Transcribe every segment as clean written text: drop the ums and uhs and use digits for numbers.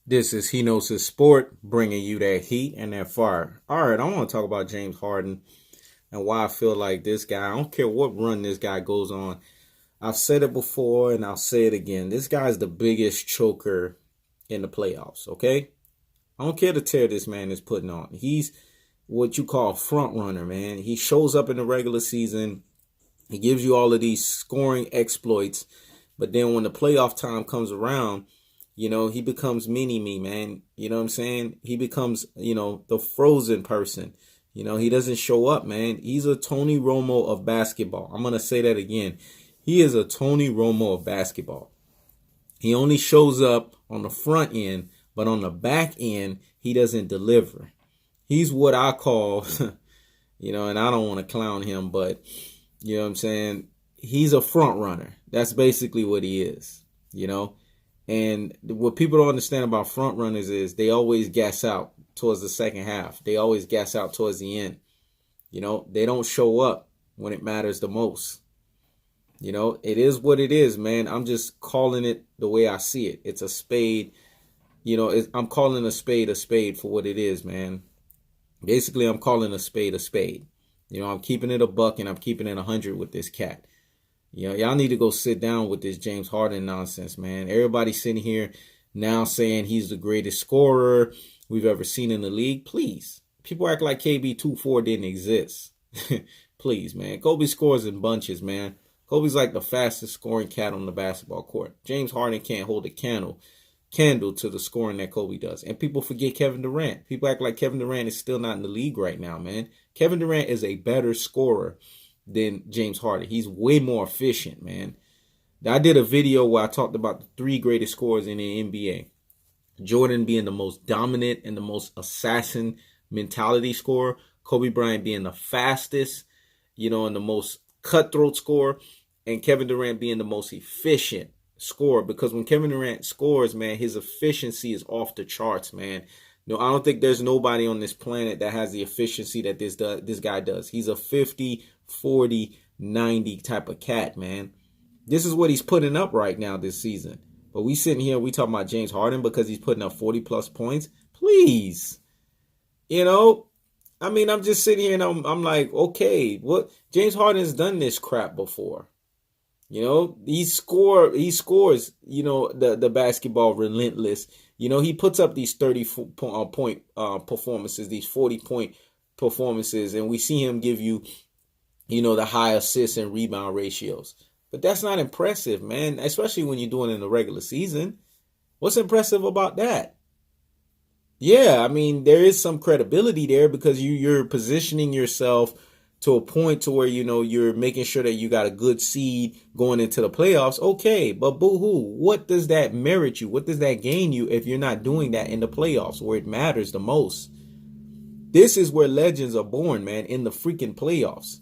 This is He Knows His Sport, bringing you that heat and that fire. All right, I want to talk about James Harden and why I feel like this guy, I don't care what run this guy goes on. I've said it before and I'll say it again. This guy's the biggest choker in the playoffs, okay? I don't care the tear this man is putting on. He's what you call a front runner, man. He shows up in the regular season. He gives you all of these scoring exploits. But then when the playoff time comes around, he becomes mini-me, man. You know what I'm saying? He becomes, the frozen person. He doesn't show up, man. He's a Tony Romo of basketball. I'm going to say that again. He is a Tony Romo of basketball. He only shows up on the front end, but on the back end, he doesn't deliver. He's what I call, and I don't want to clown him, but, you know what I'm saying? He's a front runner. That's basically what he is, And what people don't understand about front runners is they always gas out towards the second half. They always gas out towards the end. They don't show up when it matters the most. It is what it is, man. I'm just calling it the way I see it. It's a spade. I'm calling a spade for what it is, man. Basically, I'm calling a spade a spade. I'm keeping it a buck and I'm keeping it 100 with this cat. Y'all need to go sit down with this James Harden nonsense, man. Everybody's sitting here now saying he's the greatest scorer we've ever seen in the league. Please. People act like KB24 didn't exist. Please, man. Kobe scores in bunches, man. Kobe's like the fastest scoring cat on the basketball court. James Harden can't hold a candle to the scoring that Kobe does. And people forget Kevin Durant. People act like Kevin Durant is still not in the league right now, man. Kevin Durant is a better scorer than James Harden. He's way more efficient, man. I did a video where I talked about the 3 greatest scorers in the NBA. Jordan being the most dominant and the most assassin mentality scorer. Kobe Bryant being the fastest, and the most cutthroat scorer. And Kevin Durant being the most efficient scorer. Because when Kevin Durant scores, man, his efficiency is off the charts, man. No, I don't think there's nobody on this planet that has the efficiency that this guy does. He's a 50, 40, 90 type of cat, man. This is what he's putting up right now this season. But we sitting here, we talking about James Harden because he's putting up 40 plus points. Please. I'm just sitting here and I'm like, okay, what? James Harden's done this crap before. He scores, the basketball relentless. He puts up these 30-point performances, these 40-point performances, and we see him give you, the high assist and rebound ratios. But that's not impressive, man, especially when you're doing it in the regular season. What's impressive about that? Yeah, there is some credibility there because you're positioning yourself to a point to where, you're making sure that you got a good seed going into the playoffs. Okay, but boo-hoo, what does that merit you? What does that gain you if you're not doing that in the playoffs where it matters the most? This is where legends are born, man, in the freaking playoffs.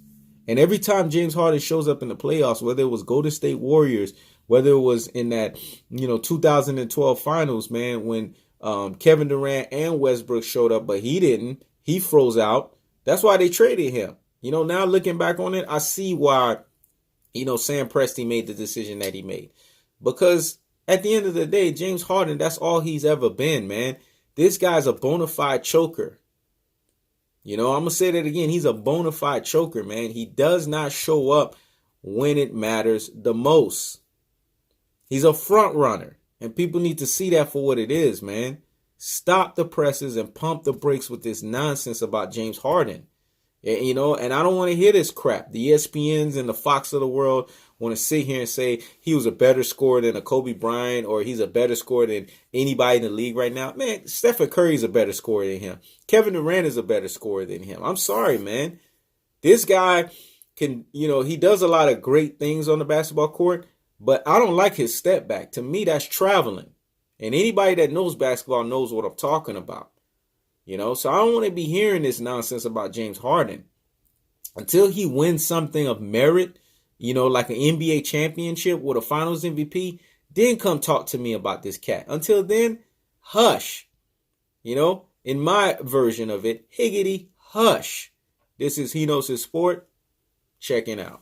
And every time James Harden shows up in the playoffs, whether it was Golden State Warriors, whether it was in that, 2012 finals, man, when Kevin Durant and Westbrook showed up, but he didn't. He froze out. That's why they traded him. Now looking back on it, I see why, Sam Presti made the decision that he made. Because at the end of the day, James Harden, that's all he's ever been, man. This guy's a bona fide choker. I'm going to say that again. He's a bona fide choker, man. He does not show up when it matters the most. He's a front runner. And people need to see that for what it is, man. Stop the presses and pump the brakes with this nonsense about James Harden. And I don't want to hear this crap. The ESPNs and the Fox of the world want to sit here and say he was a better scorer than a Kobe Bryant or he's a better scorer than anybody in the league right now. Man, Stephen Curry is a better scorer than him. Kevin Durant is a better scorer than him. I'm sorry, man. This guy can, he does a lot of great things on the basketball court, but I don't like his step back. To me, that's traveling. And anybody that knows basketball knows what I'm talking about. So I don't want to be hearing this nonsense about James Harden. Until he wins something of merit, like an NBA championship with a finals MVP, then come talk to me about this cat. Until then, hush. In my version of it, higgity hush. This is He Knows His Sport. Checking out.